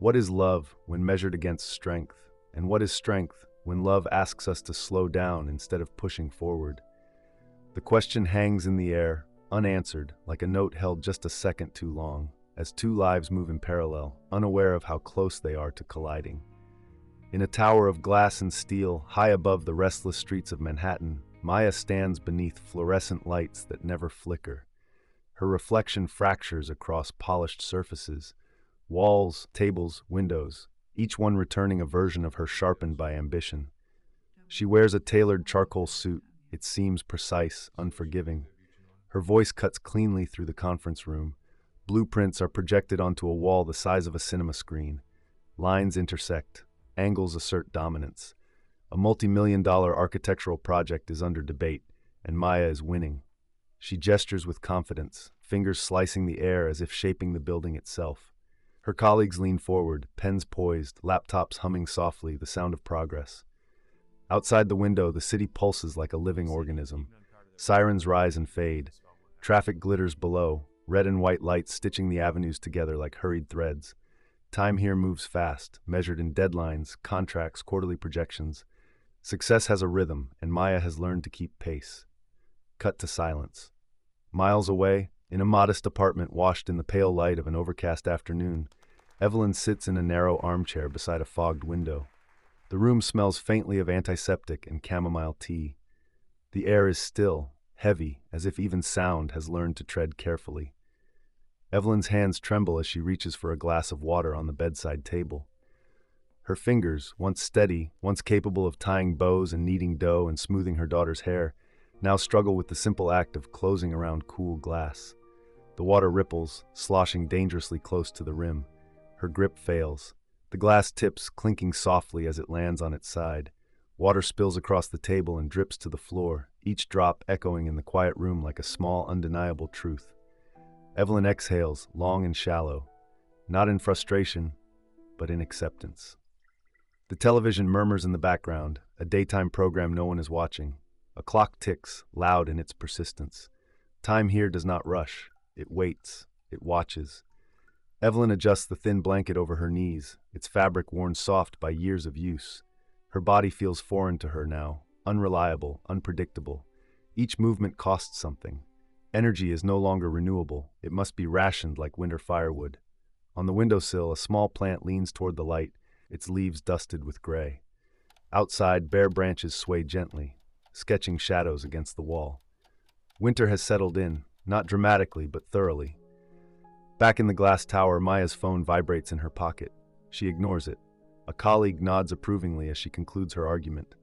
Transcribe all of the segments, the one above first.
What is love when measured against strength? And what is strength when love asks us to slow down instead of pushing forward? The question hangs in the air, unanswered, like a note held just a second too long, as two lives move in parallel, unaware of how close they are to colliding. In a tower of glass and steel, high above the restless streets of Manhattan, Maya stands beneath fluorescent lights that never flicker. Her reflection fractures across polished surfaces, walls, tables, windows, each one returning a version of her sharpened by ambition. She wears a tailored charcoal suit, its seams precise, unforgiving. Her voice cuts cleanly through the conference room. Blueprints are projected onto a wall the size of a cinema screen. Lines intersect, angles assert dominance. A multi-million-dollar architectural project is under debate, and Maya is winning. She gestures with confidence, fingers slicing the air as if shaping the building itself. Her colleagues lean forward, pens poised, laptops humming softly, the sound of progress. Outside the window, the city pulses like a living organism. Sirens rise and fade. Traffic glitters below, red and white lights stitching the avenues together like hurried threads. Time here moves fast, measured in deadlines, contracts, quarterly projections. Success has a rhythm, and Maya has learned to keep pace. Cut to silence. Miles away, in a modest apartment washed in the pale light of an overcast afternoon, Evelyn sits in a narrow armchair beside a fogged window. The room smells faintly of antiseptic and chamomile tea. The air is still, heavy, as if even sound has learned to tread carefully. Evelyn's hands tremble as she reaches for a glass of water on the bedside table. Her fingers, once steady, once capable of tying bows and kneading dough and smoothing her daughter's hair, now struggle with the simple act of closing around cool glass. The water ripples, sloshing dangerously close to the rim. Her grip fails. The glass tips, clinking softly as it lands on its side. Water spills across the table and drips to the floor, each drop echoing in the quiet room like a small, undeniable truth. Evelyn exhales, long and shallow, not in frustration, but in acceptance. The television murmurs in the background, a daytime program no one is watching. A clock ticks, loud in its persistence. Time here does not rush. It waits. It watches. Evelyn adjusts the thin blanket over her knees, its fabric worn soft by years of use. Her body feels foreign to her now, unreliable, unpredictable. Each movement costs something. Energy is no longer renewable. It must be rationed like winter firewood. On the windowsill, a small plant leans toward the light, its leaves dusted with gray. Outside, bare branches sway gently, sketching shadows against the wall. Winter has settled in, not dramatically, but thoroughly. Back in the glass tower, Maya's phone vibrates in her pocket. She ignores it. A colleague nods approvingly as she concludes her argument.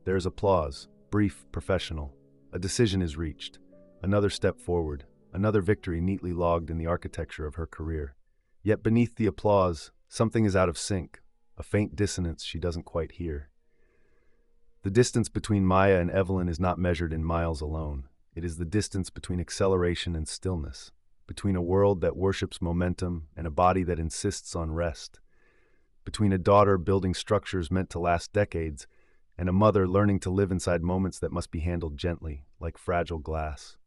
There is applause, brief, professional. A decision is reached. Another step forward, another victory neatly logged in the architecture of her career. Yet beneath the applause, something is out of sync, a faint dissonance she doesn't quite hear. The distance between Maya and Evelyn is not measured in miles alone. It is the distance between acceleration and stillness, between a world that worships momentum and a body that insists on rest, between a daughter building structures meant to last decades and a mother learning to live inside moments that must be handled gently, like fragile glass.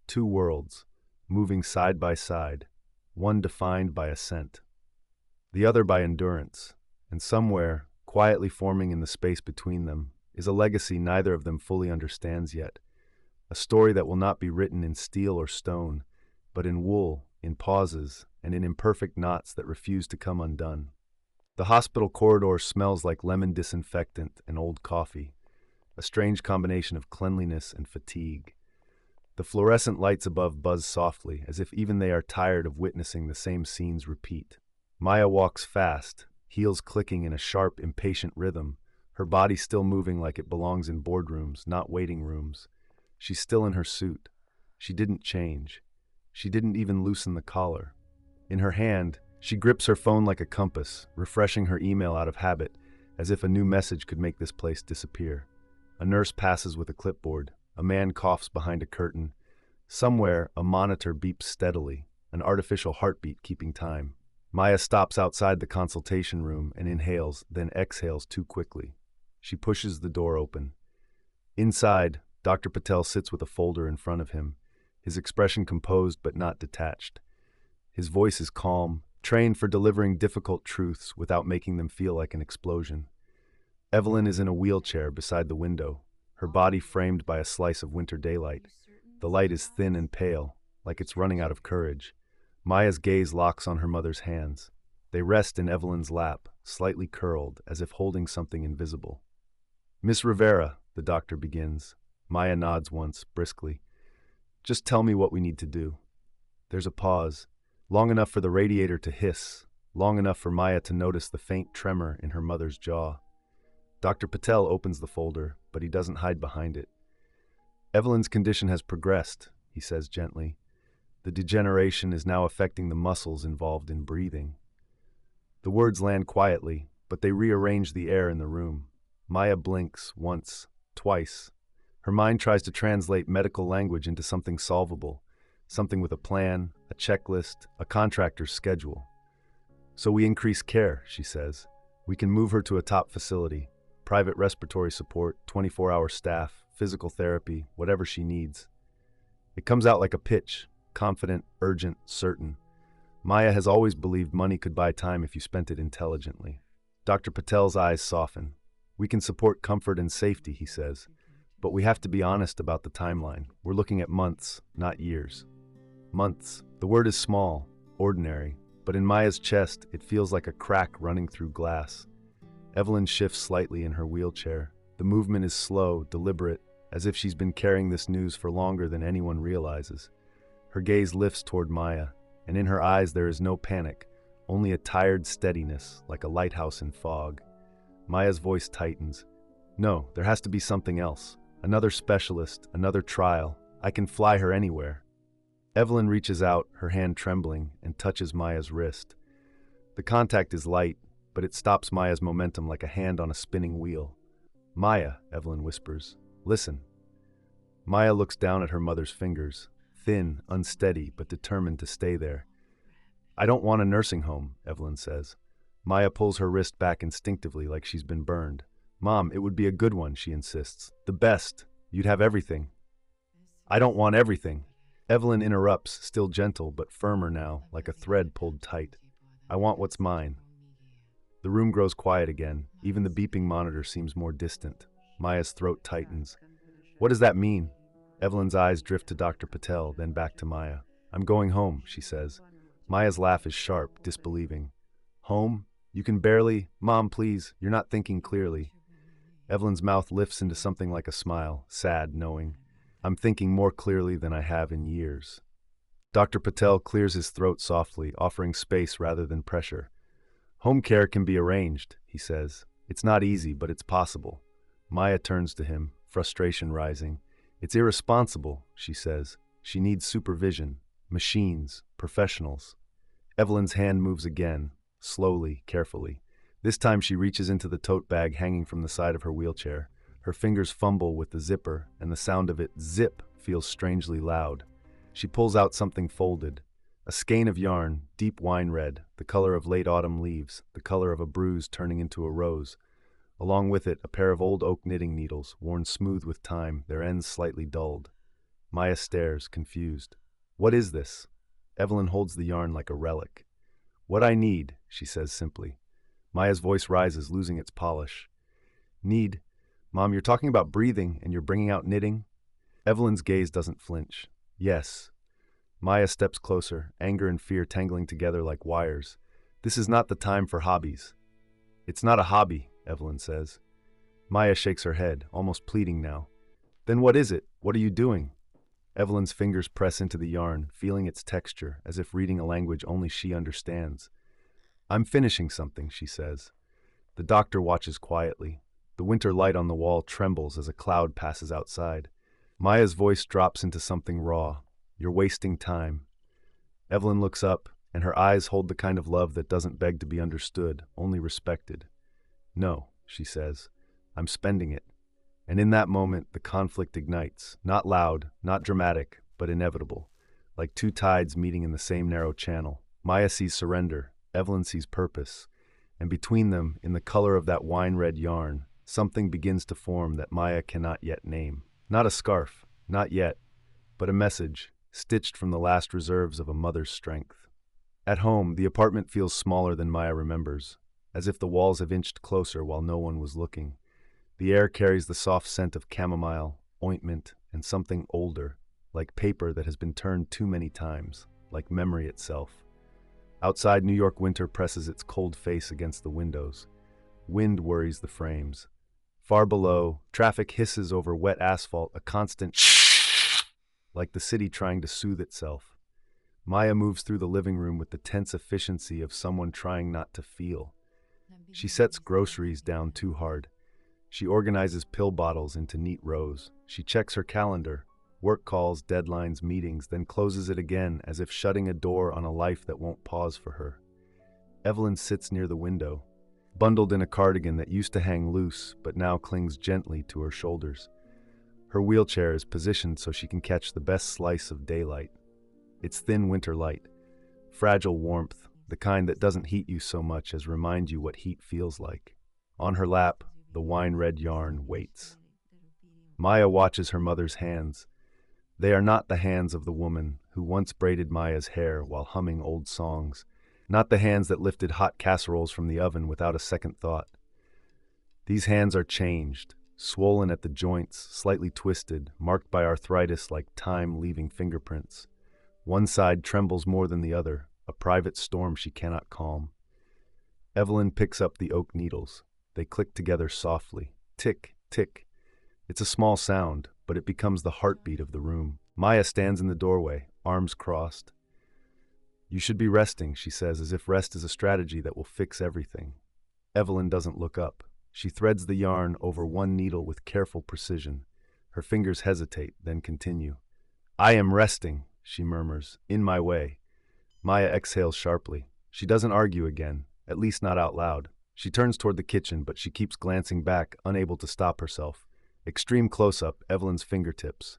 Two worlds, moving side by side, one defined by ascent, the other by endurance, and somewhere, quietly forming in the space between them, is a legacy neither of them fully understands yet, a story that will not be written in steel or stone, but in wool, in pauses, and in imperfect knots that refuse to come undone. The hospital corridor smells like lemon disinfectant and old coffee, a strange combination of cleanliness and fatigue. The fluorescent lights above buzz softly, as if even they are tired of witnessing the same scenes repeat. Maya walks fast, heels clicking in a sharp, impatient rhythm, her body still moving like it belongs in boardrooms, not waiting rooms. She's still in her suit. She didn't change. She didn't even loosen the collar. In her hand, she grips her phone like a compass, refreshing her email out of habit, as if a new message could make this place disappear. A nurse passes with a clipboard. A man coughs behind a curtain. Somewhere, a monitor beeps steadily, an artificial heartbeat keeping time. Maya stops outside the consultation room and inhales, then exhales too quickly. She pushes the door open. Inside, Dr. Patel sits with a folder in front of him, his expression composed but not detached. His voice is calm, trained for delivering difficult truths without making them feel like an explosion. Evelyn is in a wheelchair beside the window, her body framed by a slice of winter daylight. The light is thin and pale, like it's running out of courage. Maya's gaze locks on her mother's hands. They rest in Evelyn's lap, slightly curled, as if holding something invisible. "Miss Rivera," the doctor begins. Maya nods once, briskly. "Just tell me what we need to do." There's a pause, long enough for the radiator to hiss, long enough for Maya to notice the faint tremor in her mother's jaw. Dr. Patel opens the folder, but he doesn't hide behind it. "Evelyn's condition has progressed," he says gently. "The degeneration is now affecting the muscles involved in breathing." The words land quietly, but they rearrange the air in the room. Maya blinks once, twice. Her mind tries to translate medical language into something solvable, something with a plan, a checklist, a contractor's schedule. "So we increase care," she says. "We can move her to a top facility. Private respiratory support, 24-hour staff, physical therapy, whatever she needs." It comes out like a pitch, confident, urgent, certain. Maya has always believed money could buy time if you spent it intelligently. Dr. Patel's eyes soften. "We can support comfort and safety," he says. "But we have to be honest about the timeline. We're looking at months, not years." Months. The word is small, ordinary, but in Maya's chest, it feels like a crack running through glass. Evelyn shifts slightly in her wheelchair. The movement is slow, deliberate, as if she's been carrying this news for longer than anyone realizes. Her gaze lifts toward Maya, and in her eyes there is no panic, only a tired steadiness, like a lighthouse in fog. Maya's voice tightens. "No, there has to be something else. Another specialist, another trial. I can fly her anywhere." Evelyn reaches out, her hand trembling, and touches Maya's wrist. The contact is light, but it stops Maya's momentum like a hand on a spinning wheel. "Maya," Evelyn whispers, "listen." Maya looks down at her mother's fingers, thin, unsteady, but determined to stay there. "I don't want a nursing home," Evelyn says. Maya pulls her wrist back instinctively like she's been burned. "Mom, it would be a good one," she insists. "The best. You'd have everything." "I don't want everything." Evelyn interrupts, still gentle but firmer now, like a thread pulled tight. "I want what's mine." The room grows quiet again. Even the beeping monitor seems more distant. Maya's throat tightens. "What does that mean?" Evelyn's eyes drift to Dr. Patel, then back to Maya. "I'm going home," she says. Maya's laugh is sharp, disbelieving. "Home? You can barely— Mom, please, you're not thinking clearly." Evelyn's mouth lifts into something like a smile, sad, knowing. "I'm thinking more clearly than I have in years." Dr. Patel clears his throat softly, offering space rather than pressure. "Home care can be arranged," he says. "It's not easy, but it's possible." Maya turns to him, frustration rising. "It's irresponsible," she says. "She needs supervision, machines, professionals." Evelyn's hand moves again, slowly, carefully. This time she reaches into the tote bag hanging from the side of her wheelchair. Her fingers fumble with the zipper, and the sound of it, zip, feels strangely loud. She pulls out something folded. A skein of yarn, deep wine red, the color of late autumn leaves, the color of a bruise turning into a rose. Along with it, a pair of old oak knitting needles, worn smooth with time, their ends slightly dulled. Maya stares, confused. "What is this?" Evelyn holds the yarn like a relic. "What I need," she says simply. Maya's voice rises, losing its polish. "Need? Mom, you're talking about breathing, and you're bringing out knitting?" Evelyn's gaze doesn't flinch. "Yes." Maya steps closer, anger and fear tangling together like wires. "This is not the time for hobbies." "It's not a hobby," Evelyn says. Maya shakes her head, almost pleading now. "Then what is it? What are you doing?" Evelyn's fingers press into the yarn, feeling its texture, as if reading a language only she understands. "I'm finishing something," she says. The doctor watches quietly. The winter light on the wall trembles as a cloud passes outside. Maya's voice drops into something raw. "You're wasting time." Evelyn looks up, and her eyes hold the kind of love that doesn't beg to be understood, only respected. "No," she says. "I'm spending it." And in that moment, the conflict ignites, not loud, not dramatic, but inevitable, like two tides meeting in the same narrow channel. Maya sees surrender, Evelyn sees purpose, and between them, in the color of that wine-red yarn, something begins to form that Maya cannot yet name. Not a scarf, not yet, but a message, stitched from the last reserves of a mother's strength. At home, the apartment feels smaller than Maya remembers, as if the walls have inched closer while no one was looking. The air carries the soft scent of chamomile, ointment, and something older, like paper that has been turned too many times, like memory itself. Outside, New York winter presses its cold face against the windows. Wind worries the frames. Far below, traffic hisses over wet asphalt, a constant like the city trying to soothe itself. Maya moves through the living room with the tense efficiency of someone trying not to feel. She sets groceries down too hard. She organizes pill bottles into neat rows. She checks her calendar, work calls, deadlines, meetings, then closes it again as if shutting a door on a life that won't pause for her. Evelyn sits near the window, bundled in a cardigan that used to hang loose but now clings gently to her shoulders. Her wheelchair is positioned so she can catch the best slice of daylight. It's thin winter light, fragile warmth, the kind that doesn't heat you so much as remind you what heat feels like. On her lap, the wine-red yarn waits. Maya watches her mother's hands. They are not the hands of the woman who once braided Maya's hair while humming old songs, not the hands that lifted hot casseroles from the oven without a second thought. These hands are changed, swollen at the joints, slightly twisted, marked by arthritis like time leaving fingerprints. One side trembles more than the other, a private storm she cannot calm. Evelyn picks up the oak needles. They click together softly. Tick, tick. It's a small sound, but it becomes the heartbeat of the room. Maya stands in the doorway, arms crossed. "You should be resting," she says, as if rest is a strategy that will fix everything. Evelyn doesn't look up. She threads the yarn over one needle with careful precision. Her fingers hesitate, then continue. "I am resting," she murmurs, "in my way." Maya exhales sharply. She doesn't argue again, at least not out loud. She turns toward the kitchen, but she keeps glancing back, unable to stop herself. Extreme close-up, Evelyn's fingertips.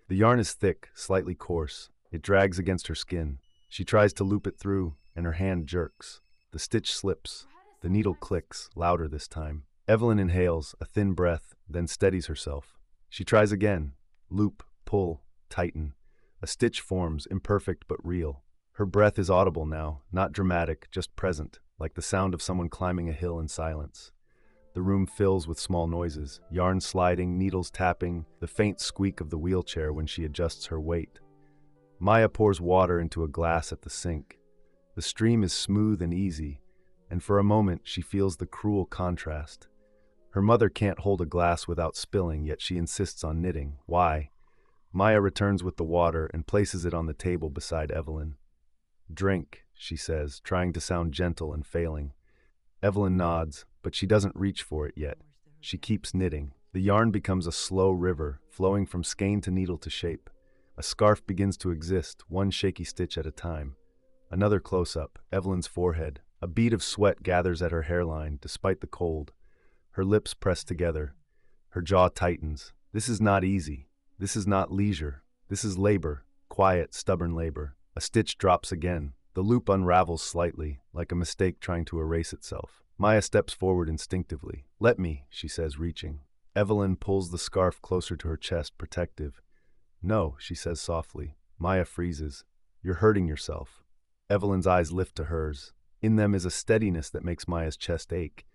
The yarn is thick, slightly coarse. It drags against her skin. She tries to loop it through, and her hand jerks. The stitch slips. The needle clicks, louder this time. Evelyn inhales, a thin breath, then steadies herself. She tries again. Loop, pull, tighten. A stitch forms, imperfect but real. Her breath is audible now, not dramatic, just present, like the sound of someone climbing a hill in silence. The room fills with small noises, yarn sliding, needles tapping, the faint squeak of the wheelchair when she adjusts her weight. Maya pours water into a glass at the sink. The stream is smooth and easy, and for a moment she feels the cruel contrast. Her mother can't hold a glass without spilling, yet she insists on knitting. Why? Maya returns with the water and places it on the table beside Evelyn. "Drink," she says, trying to sound gentle and failing. Evelyn nods, but she doesn't reach for it yet. She keeps knitting. The yarn becomes a slow river, flowing from skein to needle to shape. A scarf begins to exist, one shaky stitch at a time. Another close-up, Evelyn's forehead. A bead of sweat gathers at her hairline, despite the cold. Her lips press together. Her jaw tightens. This is not easy. This is not leisure. This is labor, quiet, stubborn labor. A stitch drops again. The loop unravels slightly, like a mistake trying to erase itself. Maya steps forward instinctively. "Let me," she says, reaching. Evelyn pulls the scarf closer to her chest, protective. "No," she says softly. Maya freezes. "You're hurting yourself." Evelyn's eyes lift to hers. In them is a steadiness that makes Maya's chest ache.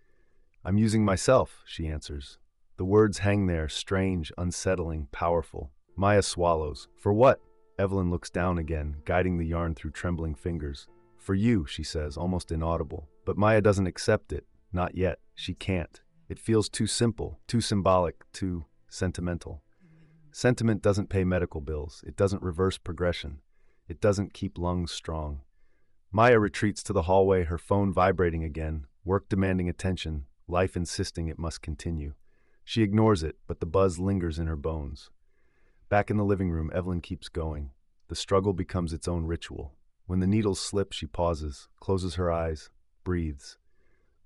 "I'm using myself," she answers. The words hang there, strange, unsettling, powerful. Maya swallows. "For what?" Evelyn looks down again, guiding the yarn through trembling fingers. "For you," she says, almost inaudible. But Maya doesn't accept it. Not yet. She can't. It feels too simple, too symbolic, too sentimental. Sentiment doesn't pay medical bills. It doesn't reverse progression. It doesn't keep lungs strong. Maya retreats to the hallway, her phone vibrating again, work demanding attention, life insisting it must continue. She ignores it, but the buzz lingers in her bones. Back in the living room, Evelyn keeps going. The struggle becomes its own ritual. When the needles slip, she pauses, closes her eyes, breathes.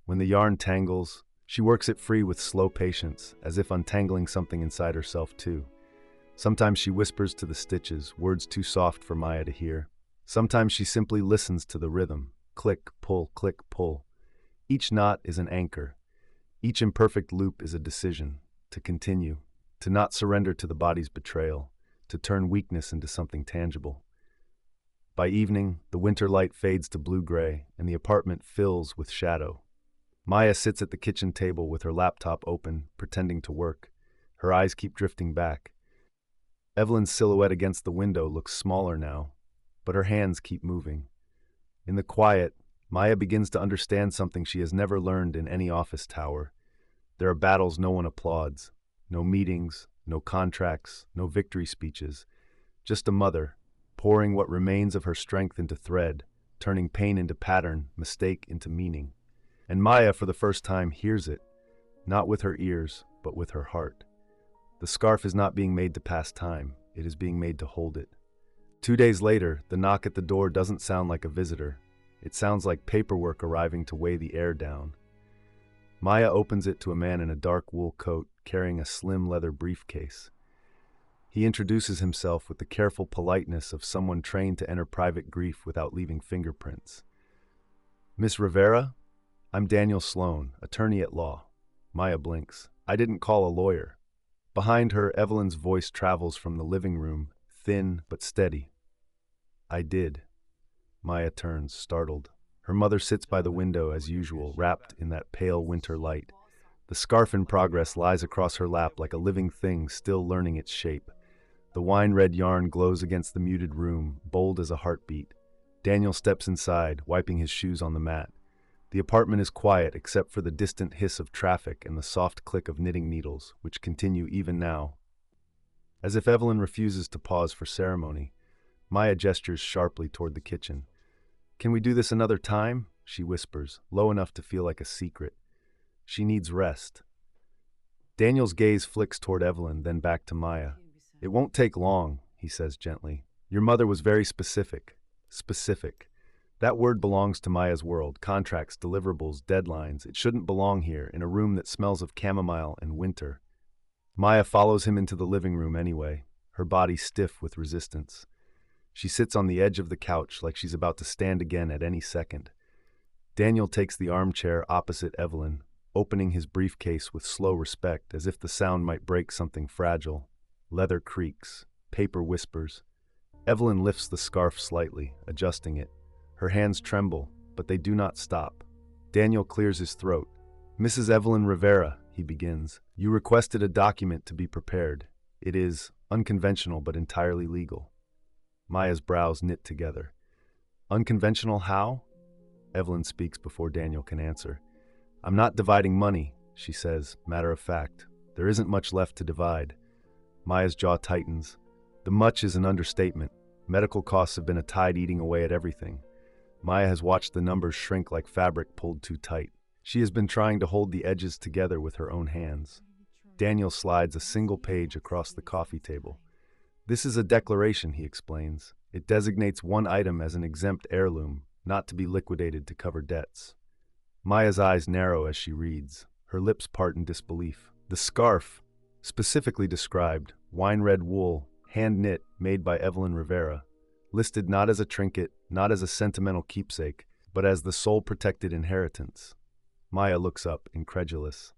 When the yarn tangles, she works it free with slow patience, as if untangling something inside herself too. Sometimes she whispers to the stitches, words too soft for Maya to hear. Sometimes she simply listens to the rhythm. Click, pull, click, pull. Each knot is an anchor. Each imperfect loop is a decision. To continue. To not surrender to the body's betrayal. To turn weakness into something tangible. By evening, the winter light fades to blue-gray, and the apartment fills with shadow. Maya sits at the kitchen table with her laptop open, pretending to work. Her eyes keep drifting back. Evelyn's silhouette against the window looks smaller now, but her hands keep moving. In the quiet, Maya begins to understand something she has never learned in any office tower. There are battles no one applauds. No meetings, no contracts, no victory speeches. Just a mother, pouring what remains of her strength into thread, turning pain into pattern, mistake into meaning. And Maya, for the first time, hears it, not with her ears, but with her heart. The scarf is not being made to pass time, it is being made to hold it. 2 days later, the knock at the door doesn't sound like a visitor. It sounds like paperwork arriving to weigh the air down. Maya opens it to a man in a dark wool coat carrying a slim leather briefcase. He introduces himself with the careful politeness of someone trained to enter private grief without leaving fingerprints. "Miss Rivera? I'm Daniel Sloan, attorney at law." Maya blinks. "I didn't call a lawyer." Behind her, Evelyn's voice travels from the living room, thin but steady. "I did." Maya turns, startled. Her mother sits by the window as usual, wrapped in that pale winter light. The scarf in progress lies across her lap like a living thing still learning its shape. The wine-red yarn glows against the muted room, bold as a heartbeat. Daniel steps inside, wiping his shoes on the mat. The apartment is quiet except for the distant hiss of traffic and the soft click of knitting needles, which continue even now. As if Evelyn refuses to pause for ceremony, Maya gestures sharply toward the kitchen. "Can we do this another time?" she whispers, low enough to feel like a secret. She needs rest. Daniel's gaze flicks toward Evelyn, then back to Maya. "It won't take long," he says gently. "Your mother was very specific. Specific. That word belongs to Maya's world. Contracts, deliverables, deadlines. It shouldn't belong here, in a room that smells of chamomile and winter." Maya follows him into the living room anyway, her body stiff with resistance. She sits on the edge of the couch like she's about to stand again at any second. Daniel takes the armchair opposite Evelyn, opening his briefcase with slow respect, as if the sound might break something fragile. Leather creaks, paper whispers. Evelyn lifts the scarf slightly, adjusting it. Her hands tremble, but they do not stop. Daniel clears his throat. "Mrs. Evelyn Rivera," he begins, "you requested a document to be prepared. It is unconventional but entirely legal." Maya's brows knit together. "Unconventional how?" Evelyn speaks before Daniel can answer. "I'm not dividing money," she says, matter of fact. "There isn't much left to divide." Maya's jaw tightens. The much is an understatement. Medical costs have been a tide eating away at everything. Maya has watched the numbers shrink like fabric pulled too tight. She has been trying to hold the edges together with her own hands. Daniel slides a single page across the coffee table. "This is a declaration," he explains. "It designates one item as an exempt heirloom, not to be liquidated to cover debts." Maya's eyes narrow as she reads. Her lips part in disbelief. The scarf, specifically described, wine-red wool, hand-knit, made by Evelyn Rivera, listed not as a trinket, not as a sentimental keepsake, but as the sole protected inheritance. Maya looks up, incredulous.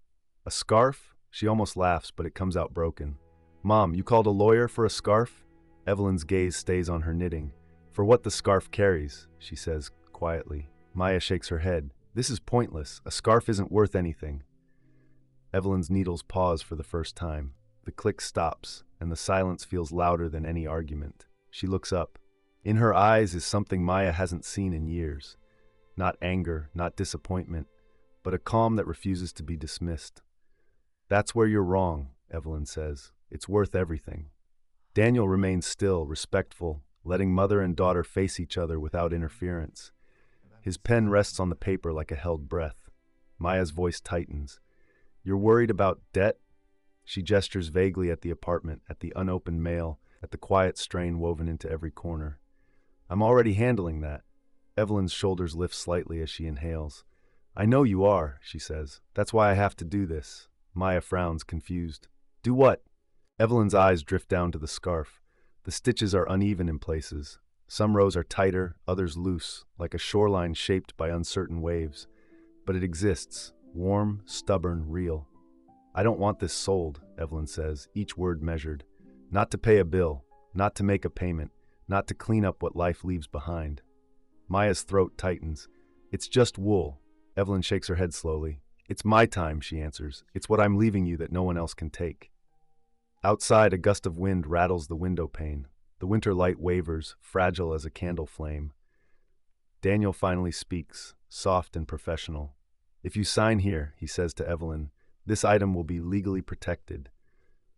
"A scarf?" She almost laughs, but it comes out broken. "Mom, you called a lawyer for a scarf?" Evelyn's gaze stays on her knitting. "For what the scarf carries," she says quietly. Maya shakes her head. "This is pointless. A scarf isn't worth anything." Evelyn's needles pause for the first time. The click stops, and the silence feels louder than any argument. She looks up. In her eyes is something Maya hasn't seen in years. Not anger, not disappointment, but a calm that refuses to be dismissed. "That's where you're wrong," Evelyn says. "It's worth everything." Daniel remains still, respectful, letting mother and daughter face each other without interference. His pen rests on the paper like a held breath. Maya's voice tightens. "You're worried about debt?" She gestures vaguely at the apartment, at the unopened mail, at the quiet strain woven into every corner. "I'm already handling that." Evelyn's shoulders lift slightly as she inhales. "I know you are," she says. "That's why I have to do this." Maya frowns, confused. "Do what?" Evelyn's eyes drift down to the scarf. The stitches are uneven in places. Some rows are tighter, others loose, like a shoreline shaped by uncertain waves. But it exists, warm, stubborn, real. "I don't want this sold," Evelyn says, each word measured. "Not to pay a bill, not to make a payment, not to clean up what life leaves behind. Maya's throat tightens. It's just wool. Evelyn shakes her head slowly. It's my time, she answers. It's what I'm leaving you that no one else can take. Outside, a gust of wind rattles the window pane. The winter light wavers, fragile as a candle flame. Daniel finally speaks, soft and professional. If you sign here, he says to Evelyn, this item will be legally protected.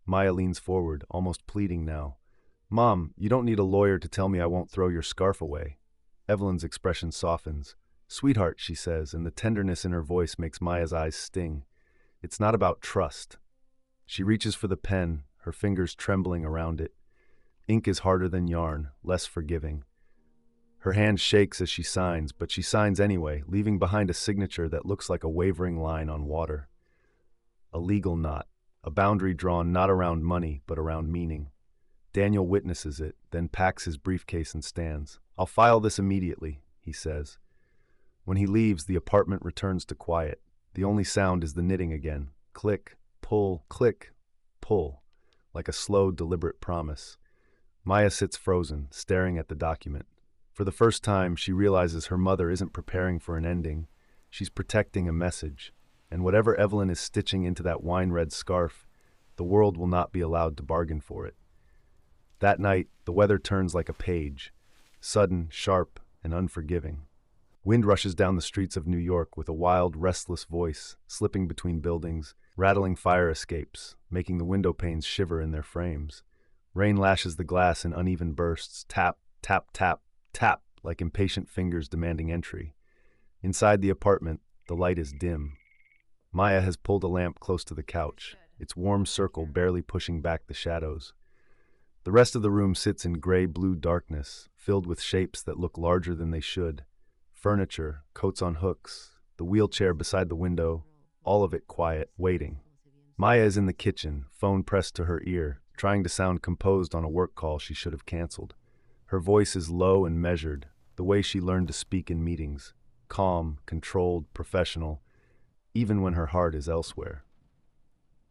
Maya leans forward, almost pleading now. Mom, you don't need a lawyer to tell me I won't throw your scarf away. Evelyn's expression softens. Sweetheart, she says, and the tenderness in her voice makes Maya's eyes sting. It's not about trust. She reaches for the pen, her fingers trembling around it. Ink is harder than yarn, less forgiving. Her hand shakes as she signs, but she signs anyway, leaving behind a signature that looks like a wavering line on water. A legal knot, a boundary drawn not around money, but around meaning. Daniel witnesses it, then packs his briefcase and stands. I'll file this immediately, he says. When he leaves, the apartment returns to quiet. The only sound is the knitting again. Click, pull, click, pull, like a slow, deliberate promise. Maya sits frozen, staring at the document. For the first time, she realizes her mother isn't preparing for an ending. She's protecting a message. And whatever Evelyn is stitching into that wine-red scarf, the world will not be allowed to bargain for it. That night, the weather turns like a page, sudden, sharp, and unforgiving. Wind rushes down the streets of New York with a wild, restless voice, slipping between buildings, rattling fire escapes, making the window panes shiver in their frames. Rain lashes the glass in uneven bursts, tap, tap, tap, tap, like impatient fingers demanding entry. Inside the apartment, the light is dim. Maya has pulled a lamp close to the couch, its warm circle barely pushing back the shadows. The rest of the room sits in gray-blue darkness, filled with shapes that look larger than they should. Furniture, coats on hooks, the wheelchair beside the window, all of it quiet, waiting. Maya is in the kitchen, phone pressed to her ear, trying to sound composed on a work call she should have canceled. Her voice is low and measured, the way she learned to speak in meetings. Calm, controlled, professional, even when her heart is elsewhere.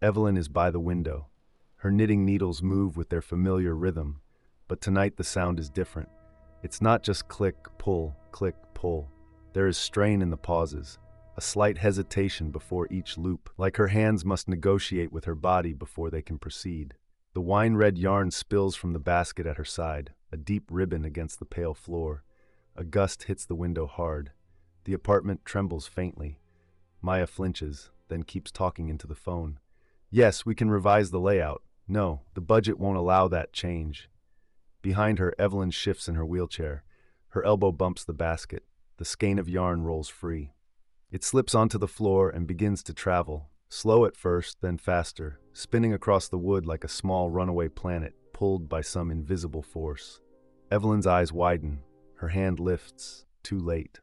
Evelyn is by the window. Her knitting needles move with their familiar rhythm, but tonight the sound is different. It's not just click, pull, click, pull. There is strain in the pauses, a slight hesitation before each loop, like her hands must negotiate with her body before they can proceed. The wine-red yarn spills from the basket at her side, a deep ribbon against the pale floor. A gust hits the window hard. The apartment trembles faintly. Maya flinches, then keeps talking into the phone. Yes, we can revise the layout. No, the budget won't allow that change. Behind her, Evelyn shifts in her wheelchair. Her elbow bumps the basket. The skein of yarn rolls free. It slips onto the floor and begins to travel, slow at first, then faster, spinning across the wood like a small runaway planet pulled by some invisible force. Evelyn's eyes widen. Her hand lifts, too late.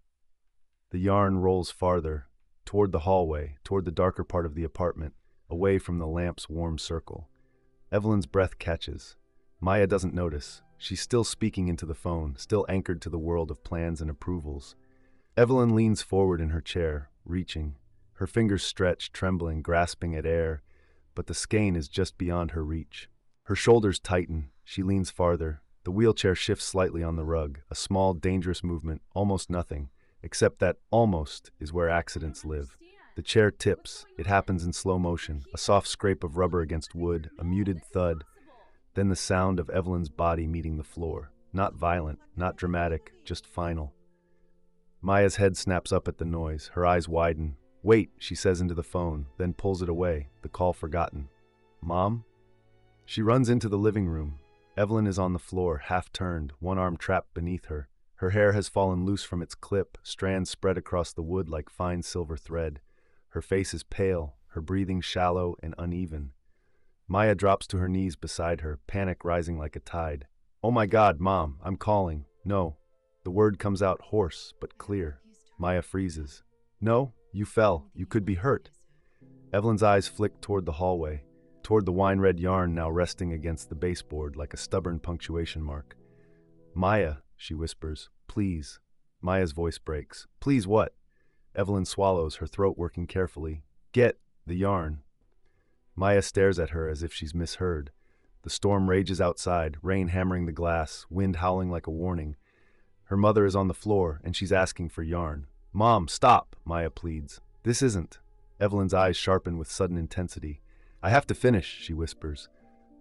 The yarn rolls farther, toward the hallway, toward the darker part of the apartment, away from the lamp's warm circle. Evelyn's breath catches. Maya doesn't notice. She's still speaking into the phone, still anchored to the world of plans and approvals. Evelyn leans forward in her chair, reaching. Her fingers stretch, trembling, grasping at air, but the skein is just beyond her reach. Her shoulders tighten. She leans farther. The wheelchair shifts slightly on the rug, a small, dangerous movement, almost nothing, except that almost is where accidents live. The chair tips. It happens in slow motion, a soft scrape of rubber against wood, a muted thud, then the sound of Evelyn's body meeting the floor. Not violent, not dramatic, just final. Maya's head snaps up at the noise. Her eyes widen. Wait, she says into the phone, then pulls it away, the call forgotten. Mom? She runs into the living room. Evelyn is on the floor, half-turned, one arm trapped beneath her. Her hair has fallen loose from its clip, strands spread across the wood like fine silver thread. Her face is pale, her breathing shallow and uneven. Maya drops to her knees beside her, panic rising like a tide. Oh my God, Mom, I'm calling. No. The word comes out hoarse, but clear. Maya freezes. No, you fell. You could be hurt. Evelyn's eyes flick toward the hallway, toward the wine-red yarn now resting against the baseboard like a stubborn punctuation mark. Maya, she whispers, please. Maya's voice breaks. Please what? Evelyn swallows, her throat working carefully. Get the yarn. Maya stares at her as if she's misheard. The storm rages outside, rain hammering the glass, wind howling like a warning. Her mother is on the floor, and she's asking for yarn. "Mom, stop," Maya pleads. "This isn't." Evelyn's eyes sharpen with sudden intensity. "I have to finish," she whispers.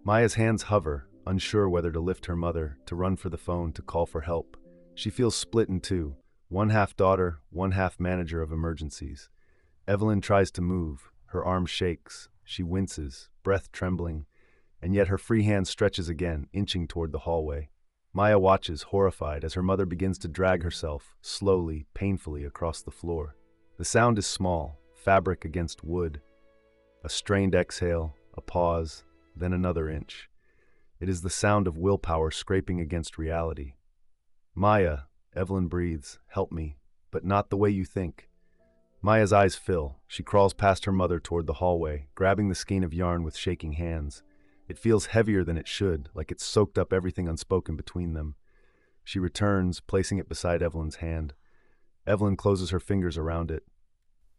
Maya's hands hover, unsure whether to lift her mother, to run for the phone, to call for help. She feels split in two, one half daughter, one half manager of emergencies. Evelyn tries to move. Her arm shakes. She winces, breath trembling, and yet her free hand stretches again, inching toward the hallway. Maya watches, horrified, as her mother begins to drag herself, slowly, painfully, across the floor. The sound is small, fabric against wood. A strained exhale, a pause, then another inch. It is the sound of willpower scraping against reality. "Maya," Evelyn breathes, "help me, but not the way you think." Maya's eyes fill. She crawls past her mother toward the hallway, grabbing the skein of yarn with shaking hands. It feels heavier than it should, like it's soaked up everything unspoken between them. She returns, placing it beside Evelyn's hand. Evelyn closes her fingers around it.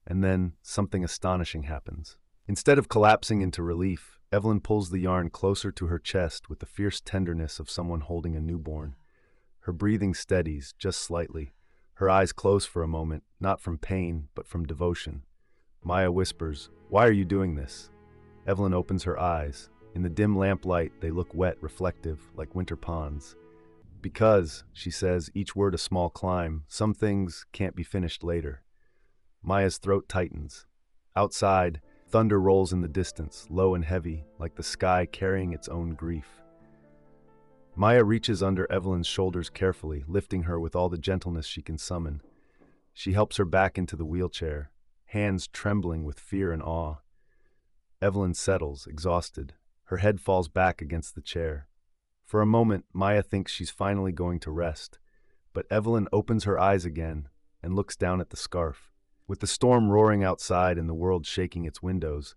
And then, something astonishing happens. Instead of collapsing into relief, Evelyn pulls the yarn closer to her chest with the fierce tenderness of someone holding a newborn. Her breathing steadies, just slightly. Her eyes close for a moment, not from pain, but from devotion. Maya whispers, "Why are you doing this?" Evelyn opens her eyes. In the dim lamplight, they look wet, reflective, like winter ponds. "Because," she says, each word a small climb, "some things can't be finished later." Maya's throat tightens. Outside, thunder rolls in the distance, low and heavy, like the sky carrying its own grief. Maya reaches under Evelyn's shoulders carefully, lifting her with all the gentleness she can summon. She helps her back into the wheelchair, hands trembling with fear and awe. Evelyn settles, exhausted. Her head falls back against the chair. For a moment, Maya thinks she's finally going to rest, but Evelyn opens her eyes again and looks down at the scarf. With the storm roaring outside and the world shaking its windows,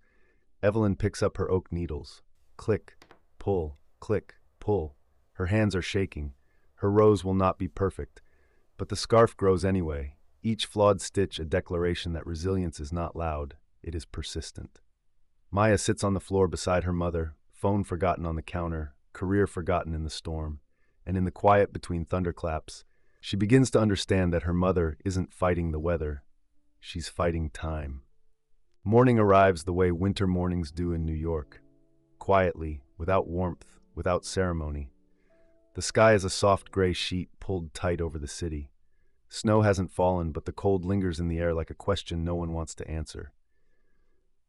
Evelyn picks up her oak needles. Click, pull, click, pull. Her hands are shaking. Her rows will not be perfect, but the scarf grows anyway, each flawed stitch a declaration that resilience is not loud, it is persistent. Maya sits on the floor beside her mother, phone forgotten on the counter, career forgotten in the storm, and in the quiet between thunderclaps, she begins to understand that her mother isn't fighting the weather, she's fighting time. Morning arrives the way winter mornings do in New York, quietly, without warmth, without ceremony. The sky is a soft gray sheet pulled tight over the city. Snow hasn't fallen, but the cold lingers in the air like a question no one wants to answer.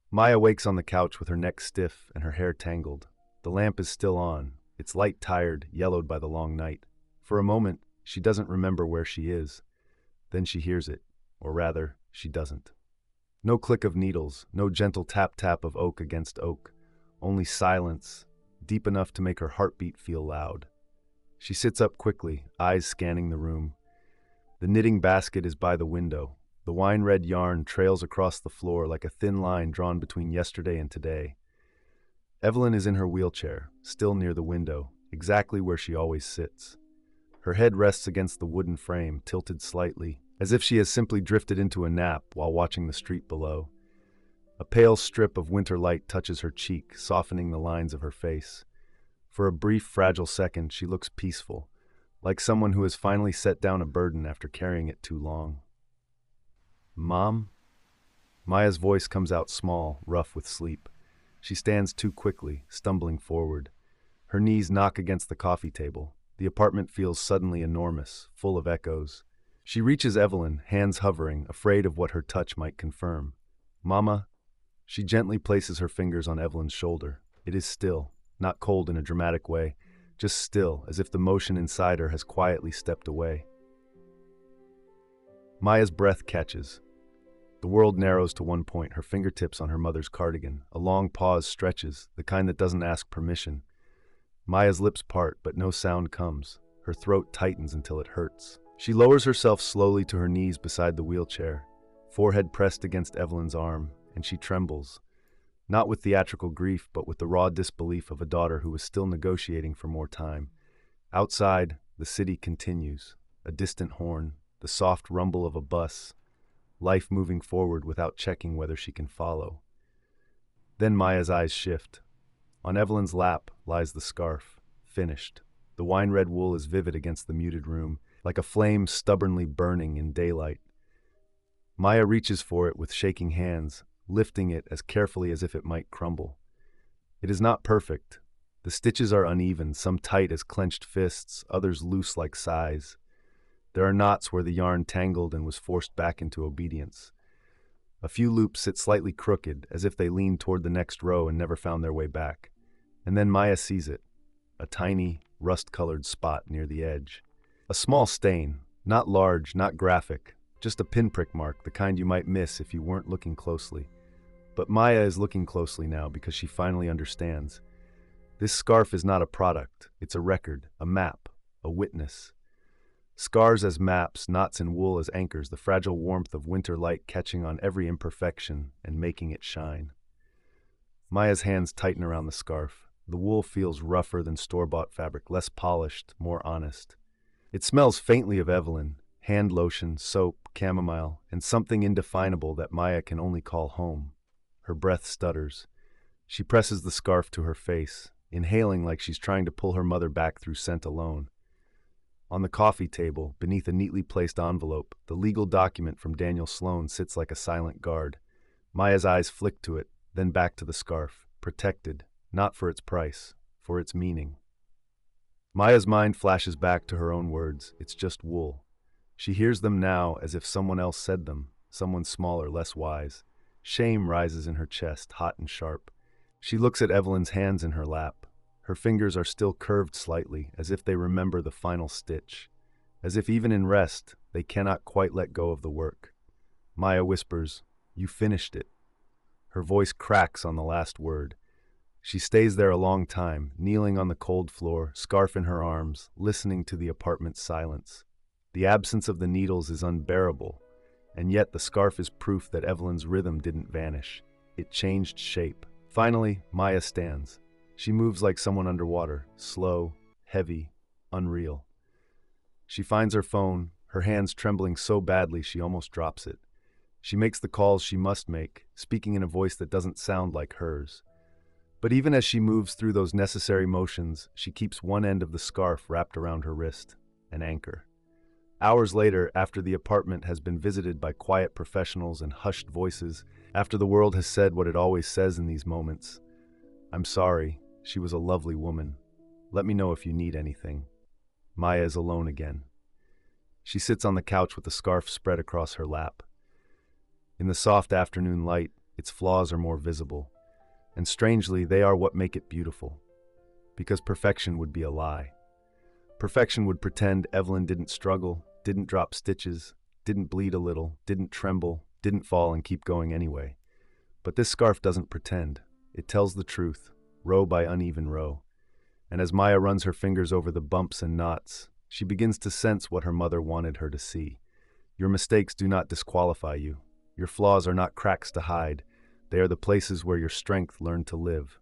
Maya wakes on the couch with her neck stiff and her hair tangled. The lamp is still on, its light tired, yellowed by the long night. For a moment, she doesn't remember where she is. Then she hears it, or rather, she doesn't. No click of needles, no gentle tap-tap of oak against oak. Only silence, deep enough to make her heartbeat feel loud. She sits up quickly, eyes scanning the room. The knitting basket is by the window. The wine-red yarn trails across the floor like a thin line drawn between yesterday and today. Evelyn is in her wheelchair, still near the window, exactly where she always sits. Her head rests against the wooden frame, tilted slightly, as if she has simply drifted into a nap while watching the street below. A pale strip of winter light touches her cheek, softening the lines of her face. For a brief, fragile second, she looks peaceful, like someone who has finally set down a burden after carrying it too long. "Mom?" Maya's voice comes out small, rough with sleep. She stands too quickly, stumbling forward. Her knees knock against the coffee table. The apartment feels suddenly enormous, full of echoes. She reaches Evelyn, hands hovering, afraid of what her touch might confirm. "Mama?" She gently places her fingers on Evelyn's shoulder. It is still. Not cold in a dramatic way, just still, as if the motion inside her has quietly stepped away. Maya's breath catches. The world narrows to one point, her fingertips on her mother's cardigan. A long pause stretches, the kind that doesn't ask permission. Maya's lips part, but no sound comes. Her throat tightens until it hurts. She lowers herself slowly to her knees beside the wheelchair, forehead pressed against Evelyn's arm, and she trembles. Not with theatrical grief, but with the raw disbelief of a daughter who was still negotiating for more time. Outside, the city continues. A distant horn, the soft rumble of a bus, life moving forward without checking whether she can follow. Then Maya's eyes shift. On Evelyn's lap lies the scarf, finished. The wine-red wool is vivid against the muted room, like a flame stubbornly burning in daylight. Maya reaches for it with shaking hands, lifting it as carefully as if it might crumble. It is not perfect. The stitches are uneven, some tight as clenched fists, others loose like sighs. There are knots where the yarn tangled and was forced back into obedience. A few loops sit slightly crooked, as if they leaned toward the next row and never found their way back. And then Maya sees it, a tiny, rust-colored spot near the edge. A small stain, not large, not graphic, just a pinprick mark, the kind you might miss if you weren't looking closely. But Maya is looking closely now because she finally understands. This scarf is not a product, it's a record, a map, a witness. Scars as maps, knots in wool as anchors, the fragile warmth of winter light catching on every imperfection and making it shine. Maya's hands tighten around the scarf. The wool feels rougher than store-bought fabric, less polished, more honest. It smells faintly of Evelyn, hand lotion, soap, chamomile, and something indefinable that Maya can only call home. Her breath stutters. She presses the scarf to her face, inhaling like she's trying to pull her mother back through scent alone. On the coffee table, beneath a neatly placed envelope, the legal document from Daniel Sloan sits like a silent guard. Maya's eyes flick to it, then back to the scarf, protected, not for its price, for its meaning. Maya's mind flashes back to her own words, it's just wool. She hears them now as if someone else said them, someone smaller, less wise. Shame rises in her chest, hot and sharp. She looks at Evelyn's hands in her lap. Her fingers are still curved slightly, as if they remember the final stitch. As if even in rest, they cannot quite let go of the work. Maya whispers, "You finished it." Her voice cracks on the last word. She stays there a long time, kneeling on the cold floor, scarf in her arms, listening to the apartment's silence. The absence of the needles is unbearable, and yet the scarf is proof that Evelyn's rhythm didn't vanish. It changed shape. Finally, Maya stands. She moves like someone underwater, slow, heavy, unreal. She finds her phone, her hands trembling so badly she almost drops it. She makes the calls she must make, speaking in a voice that doesn't sound like hers. But even as she moves through those necessary motions, she keeps one end of the scarf wrapped around her wrist, an anchor. Hours later, after the apartment has been visited by quiet professionals and hushed voices, after the world has said what it always says in these moments, "I'm sorry, she was a lovely woman. Let me know if you need anything." Maya is alone again. She sits on the couch with the scarf spread across her lap. In the soft afternoon light, its flaws are more visible. And strangely, they are what make it beautiful. Because perfection would be a lie. Perfection would pretend Evelyn didn't struggle, didn't drop stitches, didn't bleed a little, didn't tremble, didn't fall and keep going anyway. But this scarf doesn't pretend. It tells the truth, row by uneven row. And as Maya runs her fingers over the bumps and knots, she begins to sense what her mother wanted her to see. Your mistakes do not disqualify you. Your flaws are not cracks to hide. They are the places where your strength learned to live.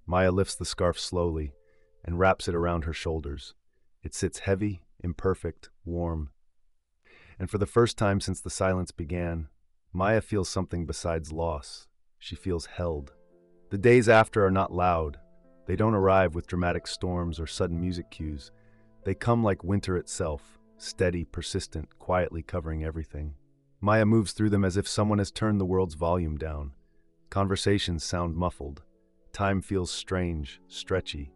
Maya lifts the scarf slowly and wraps it around her shoulders. It sits heavy, imperfect, warm. And for the first time since the silence began, Maya feels something besides loss. She feels held. The days after are not loud. They don't arrive with dramatic storms or sudden music cues. They come like winter itself, steady, persistent, quietly covering everything. Maya moves through them as if someone has turned the world's volume down. Conversations sound muffled. Time feels strange, stretchy.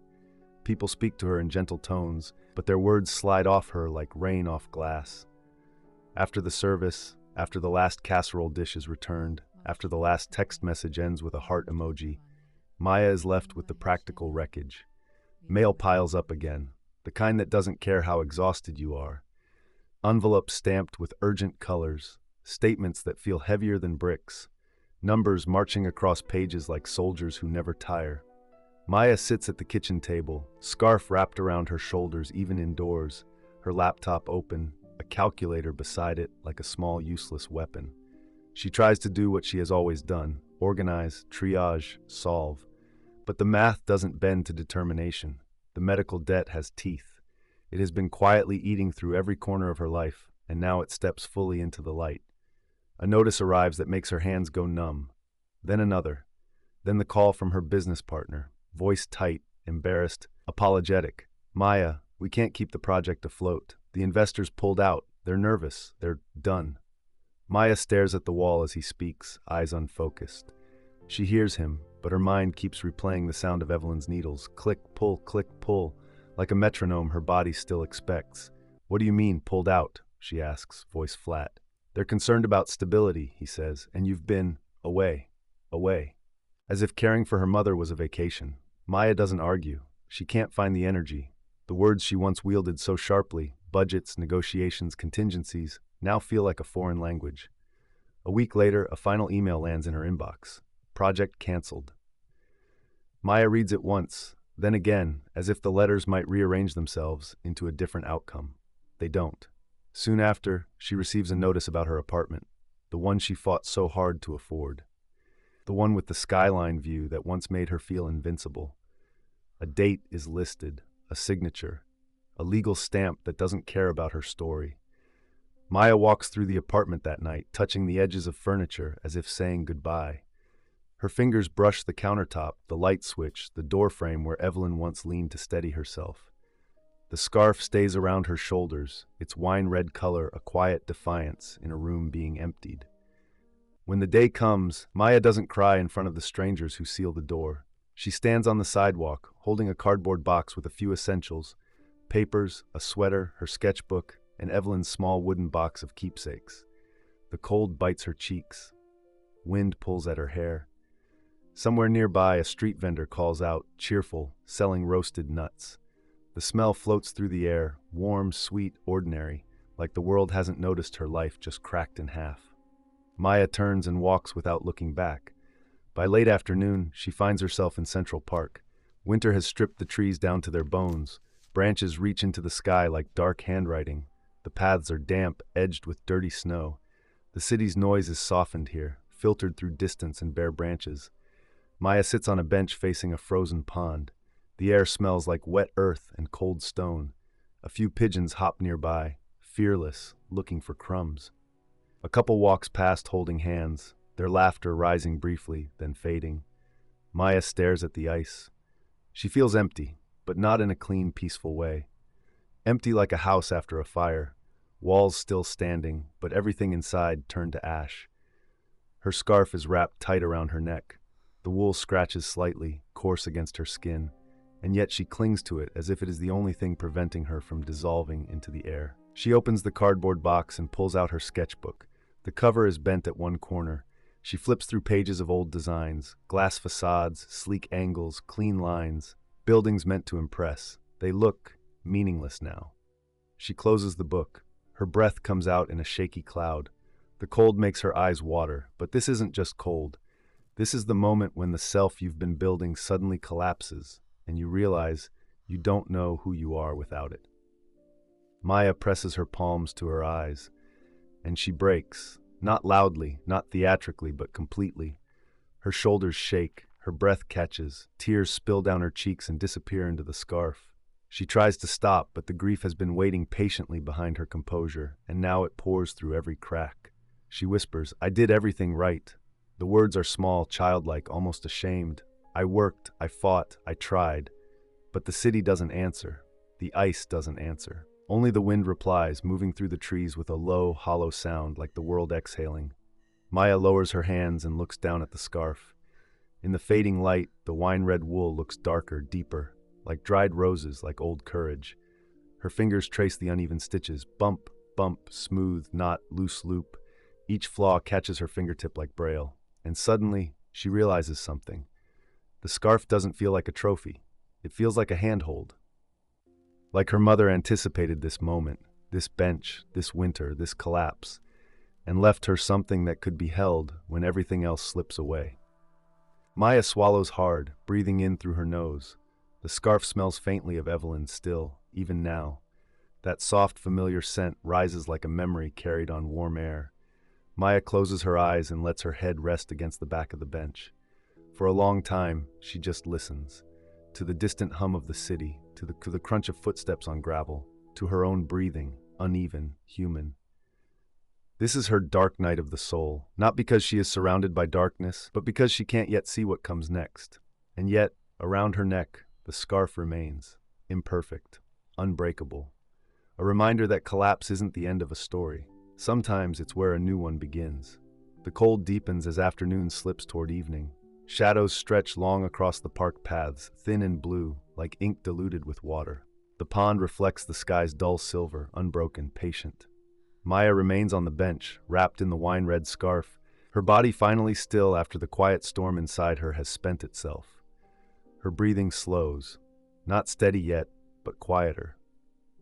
People speak to her in gentle tones, but their words slide off her like rain off glass. After the service, after the last casserole dish is returned, after the last text message ends with a heart emoji, Maya is left with the practical wreckage. Mail piles up again, the kind that doesn't care how exhausted you are. Envelopes stamped with urgent colors, statements that feel heavier than bricks, numbers marching across pages like soldiers who never tire. Maya sits at the kitchen table, scarf wrapped around her shoulders even indoors, her laptop open, a calculator beside it like a small useless weapon. She tries to do what she has always done, organize, triage, solve. But the math doesn't bend to determination. The medical debt has teeth. It has been quietly eating through every corner of her life, and now it steps fully into the light. A notice arrives that makes her hands go numb. Then another. Then the call from her business partner. voice tight, embarrassed, apologetic. Maya, we can't keep the project afloat. The investors pulled out. They're nervous. They're done. Maya stares at the wall as he speaks, eyes unfocused. She hears him, but her mind keeps replaying the sound of Evelyn's needles. Click, pull, like a metronome her body still expects. What do you mean, pulled out? She asks, voice flat. They're concerned about stability, he says, and you've been away. As if caring for her mother was a vacation. Maya doesn't argue. She can't find the energy. The words she once wielded so sharply, budgets, negotiations, contingencies, now feel like a foreign language. A week later, a final email lands in her inbox. Project canceled. Maya reads it once, then again, as if the letters might rearrange themselves into a different outcome. They don't. Soon after, she receives a notice about her apartment, the one she fought so hard to afford. The one with the skyline view that once made her feel invincible. A date is listed, a signature, a legal stamp that doesn't care about her story. Maya walks through the apartment that night, touching the edges of furniture as if saying goodbye. Her fingers brush the countertop, the light switch, the doorframe where Evelyn once leaned to steady herself. The scarf stays around her shoulders, its wine-red color a quiet defiance in a room being emptied. When the day comes, Maya doesn't cry in front of the strangers who seal the door. She stands on the sidewalk, holding a cardboard box with a few essentials, papers, a sweater, her sketchbook, and Evelyn's small wooden box of keepsakes. The cold bites her cheeks. Wind pulls at her hair. Somewhere nearby, a street vendor calls out, cheerful, selling roasted nuts. The smell floats through the air, warm, sweet, ordinary, like the world hasn't noticed her life just cracked in half. Maya turns and walks without looking back. By late afternoon, she finds herself in Central Park. Winter has stripped the trees down to their bones. Branches reach into the sky like dark handwriting. The paths are damp, edged with dirty snow. The city's noise is softened here, filtered through distance and bare branches. Maya sits on a bench facing a frozen pond. The air smells like wet earth and cold stone. A few pigeons hop nearby, fearless, looking for crumbs. A couple walks past holding hands, their laughter rising briefly, then fading. Maya stares at the ice. She feels empty, but not in a clean, peaceful way. Empty like a house after a fire, walls still standing, but everything inside turned to ash. Her scarf is wrapped tight around her neck. The wool scratches slightly, coarse against her skin, and yet she clings to it as if it is the only thing preventing her from dissolving into the air. She opens the cardboard box and pulls out her sketchbook. The cover is bent at one corner. She flips through pages of old designs, glass facades, sleek angles, clean lines, buildings meant to impress. They look meaningless now. She closes the book. Her breath comes out in a shaky cloud. The cold makes her eyes water, but this isn't just cold. This is the moment when the self you've been building suddenly collapses, and you realize you don't know who you are without it. Maya presses her palms to her eyes, and she breaks, not loudly, not theatrically, but completely. Her shoulders shake, her breath catches, tears spill down her cheeks and disappear into the scarf. She tries to stop, but the grief has been waiting patiently behind her composure, and now it pours through every crack. She whispers, "I did everything right." The words are small, childlike, almost ashamed. I worked, I fought, I tried. But the city doesn't answer. The ice doesn't answer. Only the wind replies, moving through the trees with a low, hollow sound like the world exhaling. Maya lowers her hands and looks down at the scarf. In the fading light, the wine-red wool looks darker, deeper, like dried roses, like old courage. Her fingers trace the uneven stitches, bump, bump, smooth, knot, loose loop. Each flaw catches her fingertip like braille. And suddenly, she realizes something. The scarf doesn't feel like a trophy. It feels like a handhold. Like her mother anticipated this moment, this bench, this winter, this collapse, and left her something that could be held when everything else slips away. Maya swallows hard, breathing in through her nose. The scarf smells faintly of Evelyn still, even now. That soft, familiar scent rises like a memory carried on warm air. Maya closes her eyes and lets her head rest against the back of the bench. For a long time, she just listens. To the distant hum of the city, to the crunch of footsteps on gravel, to her own breathing, uneven, human. This is her dark night of the soul, not because she is surrounded by darkness, but because she can't yet see what comes next. And yet, Around her neck, the scarf remains, imperfect, unbreakable. A reminder that collapse isn't the end of a story. Sometimes it's where a new one begins. The cold deepens as afternoon slips toward evening. Shadows stretch long across the park paths, thin and blue, like ink diluted with water. The pond reflects the sky's dull silver, unbroken, patient. Maya remains on the bench, wrapped in the wine-red scarf, her body finally still after the quiet storm inside her has spent itself. Her breathing slows, not steady yet, but quieter.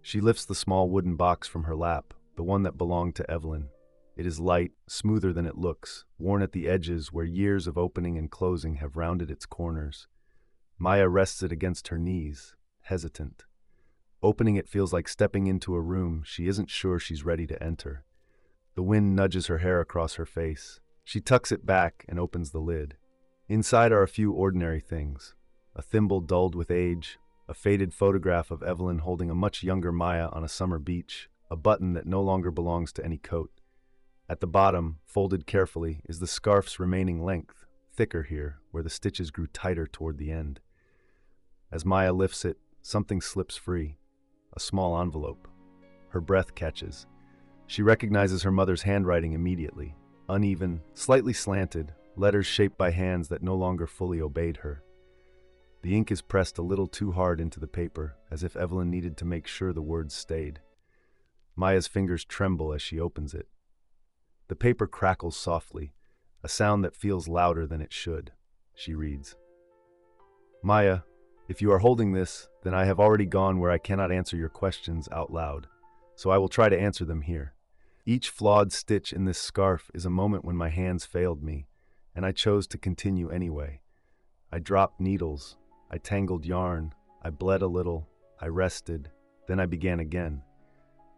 She lifts the small wooden box from her lap, the one that belonged to Evelyn. It is light, smoother than it looks, worn at the edges where years of opening and closing have rounded its corners. Maya rests it against her knees, hesitant. Opening it feels like stepping into a room she isn't sure she's ready to enter. The wind nudges her hair across her face. She tucks it back and opens the lid. Inside are a few ordinary things. A thimble dulled with age, a faded photograph of Evelyn holding a much younger Maya on a summer beach, a button that no longer belongs to any coat. At the bottom, folded carefully, is the scarf's remaining length, thicker here, where the stitches grew tighter toward the end. As Maya lifts it, something slips free. A small envelope. Her breath catches. She recognizes her mother's handwriting immediately. Uneven, slightly slanted, letters shaped by hands that no longer fully obeyed her. The ink is pressed a little too hard into the paper, as if Evelyn needed to make sure the words stayed. Maya's fingers tremble as she opens it. The paper crackles softly, a sound that feels louder than it should. She reads, "Maya, if you are holding this, then I have already gone where I cannot answer your questions out loud, so I will try to answer them here. Each flawed stitch in this scarf is a moment when my hands failed me, and I chose to continue anyway. I dropped needles, I tangled yarn, I bled a little, I rested, then I began again.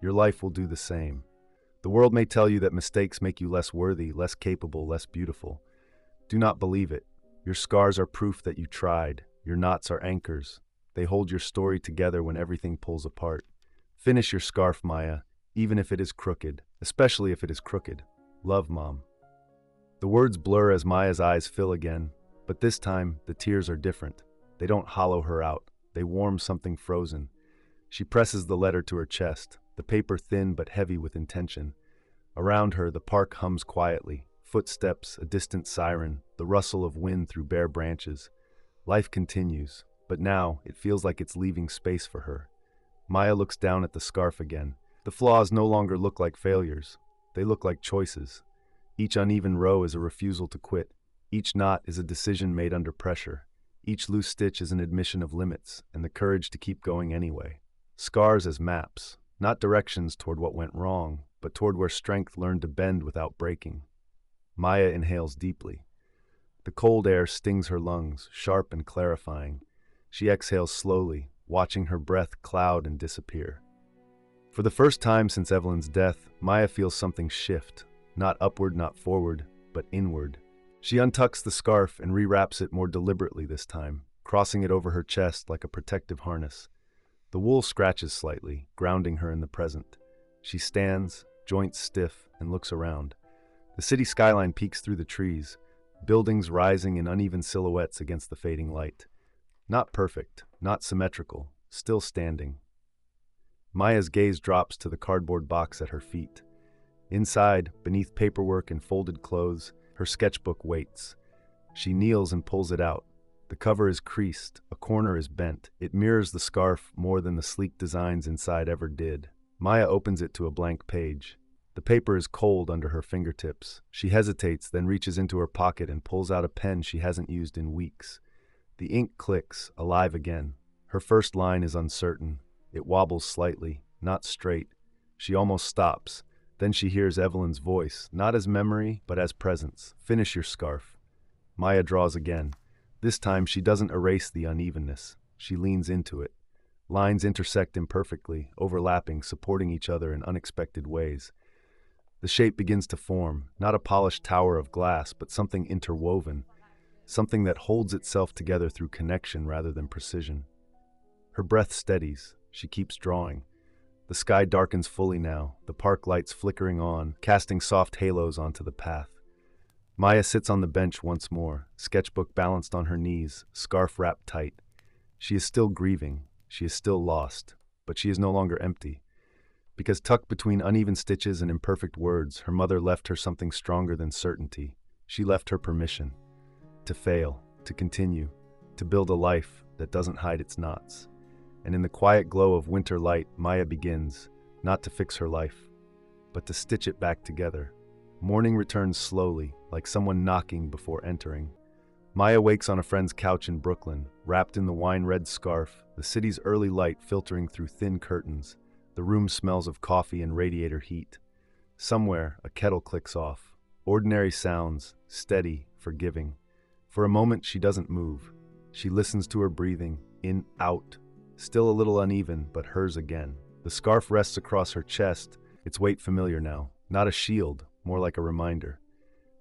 Your life will do the same. The world may tell you that mistakes make you less worthy, less capable, less beautiful. Do not believe it. Your scars are proof that you tried. Your knots are anchors. They hold your story together when everything pulls apart. Finish your scarf, Maya, even if it is crooked, especially if it is crooked. Love, Mom." The words blur as Maya's eyes fill again, but this time the tears are different. They don't hollow her out. They warm something frozen. She presses the letter to her chest, the paper thin but heavy with intention. Around her, the park hums quietly. Footsteps, a distant siren, the rustle of wind through bare branches. Life continues, but now it feels like it's leaving space for her. Maya looks down at the scarf again. The flaws no longer look like failures. They look like choices. Each uneven row is a refusal to quit. Each knot is a decision made under pressure. Each loose stitch is an admission of limits and the courage to keep going anyway. Scars as maps, not directions toward what went wrong, but toward where strength learned to bend without breaking. Maya inhales deeply. The cold air stings her lungs, sharp and clarifying. She exhales slowly, watching her breath cloud and disappear. For the first time since Evelyn's death, Maya feels something shift, not upward, not forward, but inward. She untucks the scarf and rewraps it more deliberately this time, crossing it over her chest like a protective harness. The wool scratches slightly, grounding her in the present. She stands, joints stiff, and looks around. The city skyline peeks through the trees, buildings rising in uneven silhouettes against the fading light. Not perfect, not symmetrical, still standing. Maya's gaze drops to the cardboard box at her feet. Inside, beneath paperwork and folded clothes, her sketchbook waits. She kneels and pulls it out. The cover is creased, a corner is bent. It mirrors the scarf more than the sleek designs inside ever did. Maya opens it to a blank page. The paper is cold under her fingertips. She hesitates, then reaches into her pocket and pulls out a pen she hasn't used in weeks. The ink clicks, alive again. Her first line is uncertain. It wobbles slightly, not straight. She almost stops. Then she hears Evelyn's voice, not as memory, but as presence. "Finish your scarf." Maya draws again. This time she doesn't erase the unevenness. She leans into it. Lines intersect imperfectly, overlapping, supporting each other in unexpected ways. The shape begins to form, not a polished tower of glass, but something interwoven, something that holds itself together through connection rather than precision. Her breath steadies. She keeps drawing. The sky darkens fully now, the park lights flickering on, casting soft halos onto the path. Maya sits on the bench once more, sketchbook balanced on her knees, scarf wrapped tight. She is still grieving, she is still lost, but she is no longer empty. Because tucked between uneven stitches and imperfect words, her mother left her something stronger than certainty. She left her permission to fail, to continue, to build a life that doesn't hide its knots. And in the quiet glow of winter light, Maya begins, not to fix her life, but to stitch it back together. Morning returns slowly, like someone knocking before entering. Maya wakes on a friend's couch in Brooklyn, wrapped in the wine-red scarf, the city's early light filtering through thin curtains. The room smells of coffee and radiator heat. Somewhere, a kettle clicks off. Ordinary sounds, steady, forgiving. For a moment, she doesn't move. She listens to her breathing, in, out. Still a little uneven, but hers again. The scarf rests across her chest, its weight familiar now. Not a shield, more like a reminder.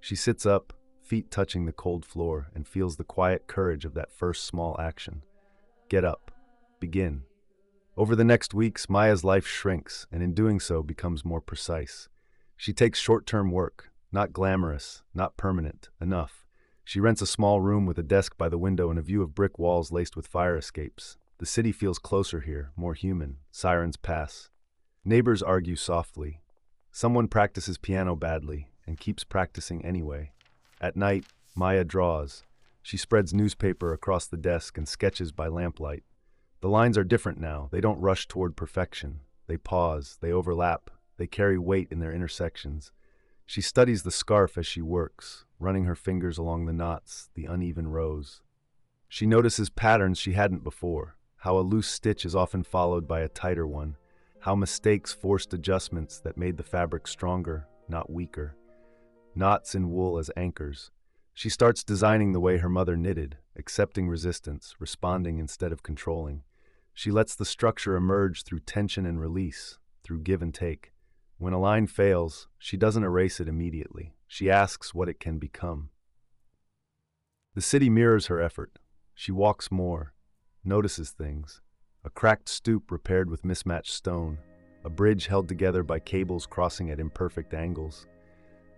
She sits up, feet touching the cold floor, and feels the quiet courage of that first small action. Get up. Begin. Over the next weeks, Maya's life shrinks, and in doing so becomes more precise. She takes short-term work, not glamorous, not permanent, enough. She rents a small room with a desk by the window and a view of brick walls laced with fire escapes. The city feels closer here, more human. Sirens pass. Neighbors argue softly. Someone practices piano badly and keeps practicing anyway. At night, Maya draws. She spreads newspaper across the desk and sketches by lamplight. The lines are different now. They don't rush toward perfection. They pause, they overlap, they carry weight in their intersections. She studies the scarf as she works, running her fingers along the knots, the uneven rows. She notices patterns she hadn't before, how a loose stitch is often followed by a tighter one, how mistakes forced adjustments that made the fabric stronger, not weaker. Knots in wool as anchors. She starts designing the way her mother knitted, accepting resistance, responding instead of controlling. She lets the structure emerge through tension and release, through give and take. When a line fails, she doesn't erase it immediately. She asks what it can become. The city mirrors her effort. She walks more, notices things. A cracked stoop repaired with mismatched stone, a bridge held together by cables crossing at imperfect angles.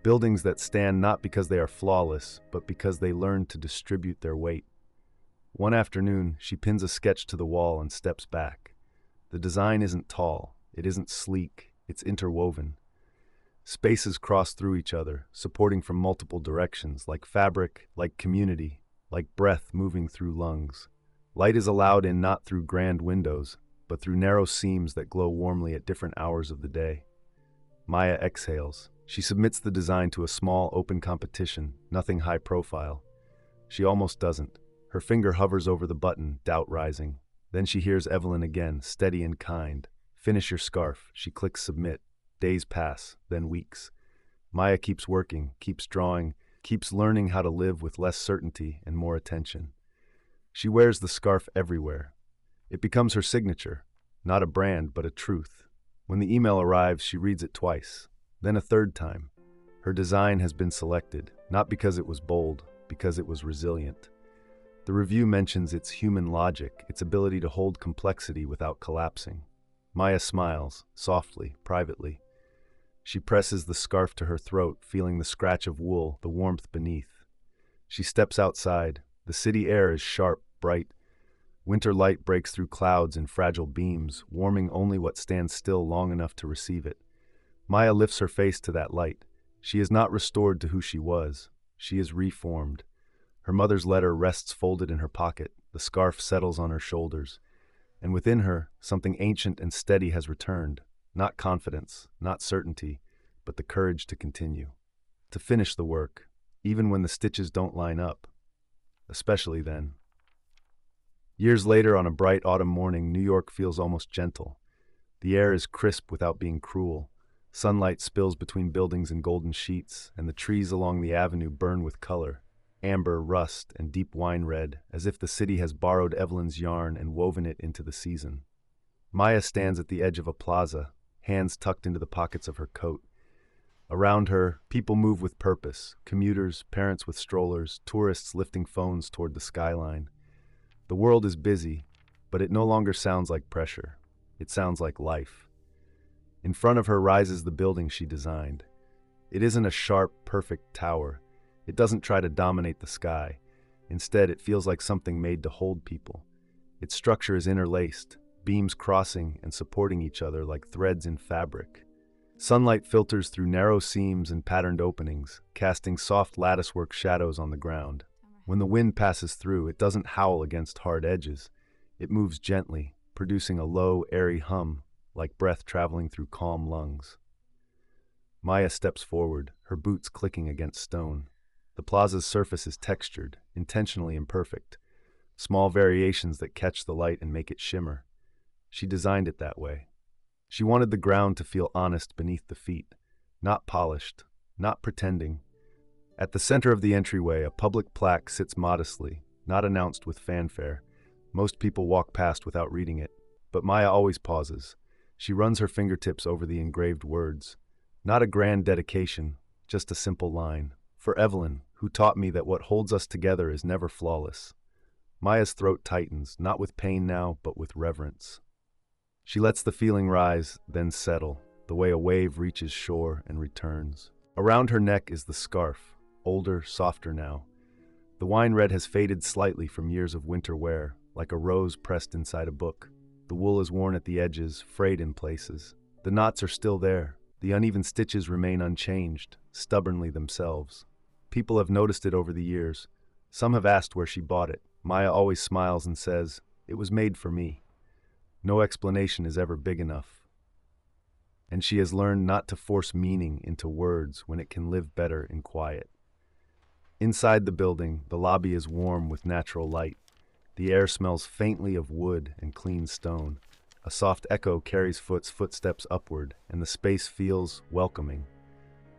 Buildings that stand not because they are flawless, but because they learn to distribute their weight. One afternoon, she pins a sketch to the wall and steps back. The design isn't tall, it isn't sleek, it's interwoven. Spaces cross through each other, supporting from multiple directions, like fabric, like community, like breath moving through lungs. Light is allowed in not through grand windows, but through narrow seams that glow warmly at different hours of the day. Maya exhales. She submits the design to a small, open competition, nothing high profile. She almost doesn't. Her finger hovers over the button, doubt rising. Then she hears Evelyn again, steady and kind. Finish your scarf. She clicks submit. Days pass, then weeks. Maya keeps working, keeps drawing, keeps learning how to live with less certainty and more attention. She wears the scarf everywhere. It becomes her signature, not a brand, but a truth. When the email arrives, she reads it twice, then a third time. Her design has been selected, not because it was bold, because it was resilient. The review mentions its human logic, its ability to hold complexity without collapsing. Maya smiles, softly, privately. She presses the scarf to her throat, feeling the scratch of wool, the warmth beneath. She steps outside. The city air is sharp, bright. Winter light breaks through clouds in fragile beams, warming only what stands still long enough to receive it. Maya lifts her face to that light. She is not restored to who she was. She is reformed. Her mother's letter rests folded in her pocket. The scarf settles on her shoulders. And within her, something ancient and steady has returned. Not confidence, not certainty, but the courage to continue. To finish the work, even when the stitches don't line up. Especially then. Years later, on a bright autumn morning, New York feels almost gentle. The air is crisp without being cruel. Sunlight spills between buildings in golden sheets, and the trees along the avenue burn with color. Amber, rust, and deep wine red, as if the city has borrowed Evelyn's yarn and woven it into the season. Maya stands at the edge of a plaza, hands tucked into the pockets of her coat. Around her, people move with purpose, commuters, parents with strollers, tourists lifting phones toward the skyline. The world is busy, but it no longer sounds like pressure. It sounds like life. In front of her rises the building she designed. It isn't a sharp, perfect tower. It doesn't try to dominate the sky. Instead, it feels like something made to hold people. Its structure is interlaced, beams crossing and supporting each other like threads in fabric. Sunlight filters through narrow seams and patterned openings, casting soft latticework shadows on the ground. When the wind passes through, it doesn't howl against hard edges. It moves gently, producing a low, airy hum, like breath traveling through calm lungs. Maya steps forward, her boots clicking against stone. The plaza's surface is textured, intentionally imperfect, small variations that catch the light and make it shimmer. She designed it that way. She wanted the ground to feel honest beneath the feet, not polished, not pretending. At the center of the entryway, a public plaque sits modestly, not announced with fanfare. Most people walk past without reading it, but Maya always pauses. She runs her fingertips over the engraved words. Not a grand dedication, just a simple line. For Evelyn, who taught me that what holds us together is never flawless. Maya's throat tightens, not with pain now, but with reverence. She lets the feeling rise, then settle, the way a wave reaches shore and returns. Around her neck is the scarf, older, softer now. The wine red has faded slightly from years of winter wear, like a rose pressed inside a book. The wool is worn at the edges, frayed in places. The knots are still there. The uneven stitches remain unchanged, stubbornly themselves. People have noticed it over the years. Some have asked where she bought it. Maya always smiles and says, "It was made for me." No explanation is ever big enough. And she has learned not to force meaning into words when it can live better in quiet. Inside the building, the lobby is warm with natural light. The air smells faintly of wood and clean stone. A soft echo carries footsteps upward, and the space feels welcoming.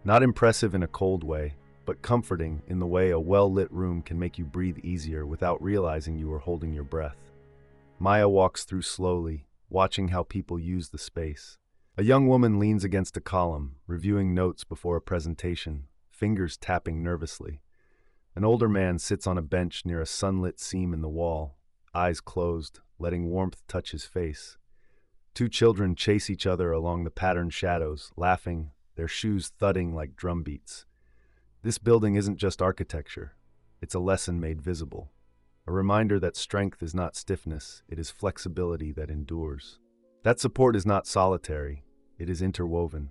Not impressive in a cold way, but comforting in the way a well-lit room can make you breathe easier without realizing you are holding your breath. Maya walks through slowly, watching how people use the space. A young woman leans against a column, reviewing notes before a presentation, fingers tapping nervously. An older man sits on a bench near a sunlit seam in the wall, eyes closed, letting warmth touch his face. Two children chase each other along the patterned shadows, laughing, their shoes thudding like drum beats. This building isn't just architecture. It's a lesson made visible. A reminder that strength is not stiffness, it is flexibility that endures. That support is not solitary, it is interwoven.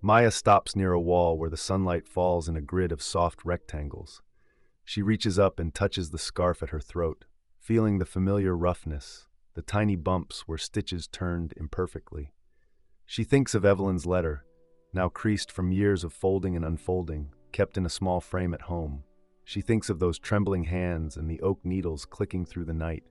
Maya stops near a wall where the sunlight falls in a grid of soft rectangles. She reaches up and touches the scarf at her throat, feeling the familiar roughness, the tiny bumps where stitches turned imperfectly. She thinks of Evelyn's letter, now creased from years of folding and unfolding, kept in a small frame at home. She thinks of those trembling hands and the oak needles clicking through the night.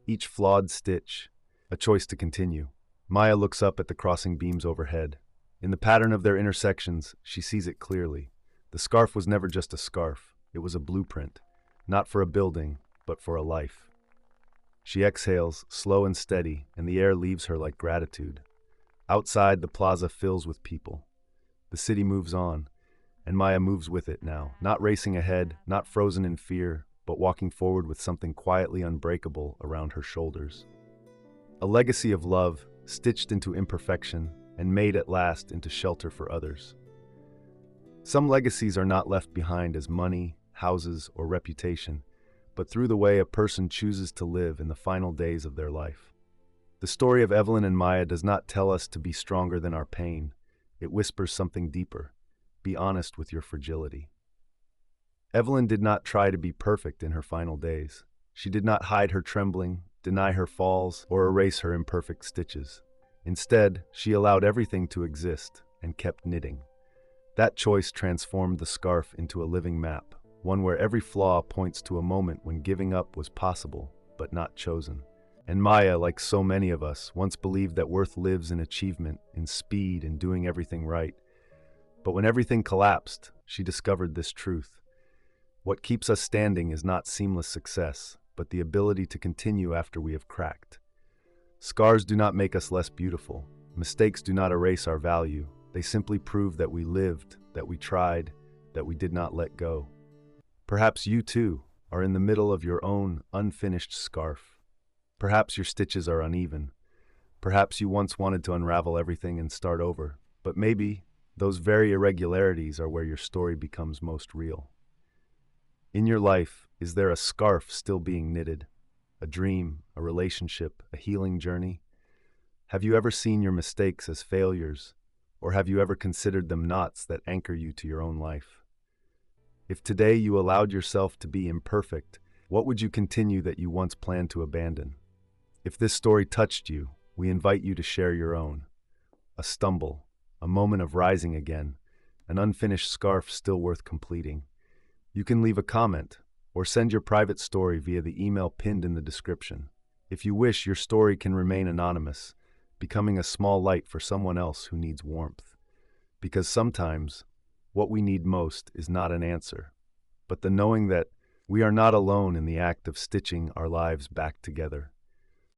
Each flawed stitch, a choice to continue. Maya looks up at the crossing beams overhead. In the pattern of their intersections, she sees it clearly. The scarf was never just a scarf. It was a blueprint, not for a building, but for a life. She exhales, slow and steady, and the air leaves her like gratitude. Outside, the plaza fills with people. The city moves on, and Maya moves with it now, not racing ahead, not frozen in fear, but walking forward with something quietly unbreakable around her shoulders. A legacy of love, stitched into imperfection, and made at last into shelter for others. Some legacies are not left behind as money, houses, or reputation, but through the way a person chooses to live in the final days of their life. The story of Evelyn and Maya does not tell us to be stronger than our pain. It whispers something deeper. Be honest with your fragility. Evelyn did not try to be perfect in her final days. She did not hide her trembling, deny her falls, or erase her imperfect stitches. Instead, she allowed everything to exist and kept knitting. That choice transformed the scarf into a living map, one where every flaw points to a moment when giving up was possible, but not chosen. And Maya, like so many of us, once believed that worth lives in achievement, in speed, in doing everything right. But when everything collapsed, she discovered this truth. What keeps us standing is not seamless success, but the ability to continue after we have cracked. Scars do not make us less beautiful. Mistakes do not erase our value. They simply prove that we lived, that we tried, that we did not let go. Perhaps you, too, are in the middle of your own unfinished scarf. Perhaps your stitches are uneven. Perhaps you once wanted to unravel everything and start over. But maybe Those very irregularities are where your story becomes most real. In your life, is there a scarf still being knitted? A dream, a relationship, a healing journey? Have you ever seen your mistakes as failures, or have you ever considered them knots that anchor you to your own life? If today you allowed yourself to be imperfect, what would you continue that you once planned to abandon? If this story touched you, we invite you to share your own. A stumble, a moment of rising again, an unfinished scarf still worth completing. You can leave a comment or send your private story via the email pinned in the description. If you wish, your story can remain anonymous, becoming a small light for someone else who needs warmth. Because sometimes, what we need most is not an answer, but the knowing that we are not alone in the act of stitching our lives back together.